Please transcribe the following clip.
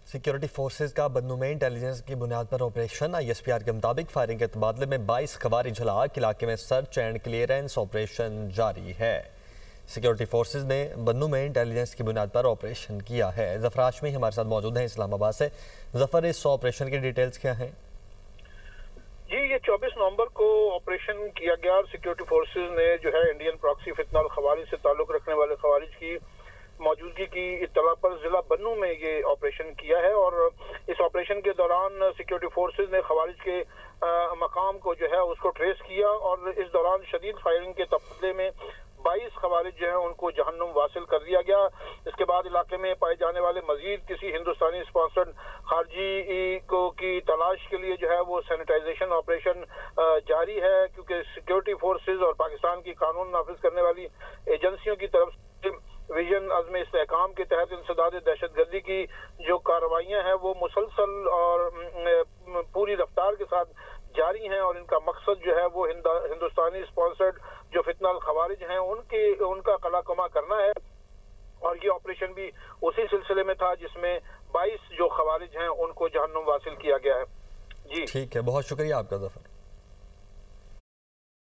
Security forces का बन्नू में intelligence की बुनियाद पर ऑपरेशन। ISPR के मुताबिक फायरिंग के तबादले में 22 खवारिज हलाक। इलाके में सर्च एंड क्लियरेंस ऑपरेशन जारी है। सिक्योरिटी फोर्सेज ने बन्नू में इंटेलिजेंस की बुनियाद पर ऑपरेशन किया है। जफर हाशमी हमारे साथ मौजूद हैं इस्लामाबाद से। जफर, इस ऑपरेशन की डिटेल्स क्या हैं? जी, ये 24 नवंबर को ऑपरेशन किया गया और सिक्योरिटी फोर्सेज ने जो है इंडियन प्रॉक्सी फितनल खवारिज से ताल्लुक रखने वाले खवारिज की मौजूदगी की इत्तला पर जिला बन्नू में ये ऑपरेशन किया है। और इस ऑपरेशन के दौरान सिक्योरिटी फोर्सेज ने खवारिज के मकाम को जो है उसको ट्रेस किया और इस दौरान शदीद फायरिंग के तबादले में 22 खवारिज जो है उनको जहन्नुम वासिल कर दिया गया। इसके बाद इलाके में पाए जाने वाले मजीद किसी हिंदुस्तानी स्पॉन्सर्ड खारजी को की तलाश के लिए जो है वो सैनिटाइजेशन ऑपरेशन जारी है, क्योंकि सिक्योरिटी फोर्सेज और पाकिस्तान की कानून नाफिज करने वाली एजेंसियों की तरफ से विजन अज़्म इस्तेहकाम के तहत इंसदाद दहशतगर्दी की जो कार्रवाइयाँ हैं वो मुसलसल और पूरी रफ्तार के साथ जारी हैं और इनका मकसद जो है वो हिंदुस्तानी स्पॉन्सर्ड जो फितनल खवारिज हैं उनका कलाकमा करना है। और ये ऑपरेशन भी उसी सिलसिले में था जिसमें 22 जो खवारिज हैं उनको जहन्नुम वासिल किया गया है। जी ठीक है, बहुत शुक्रिया आपका जफर।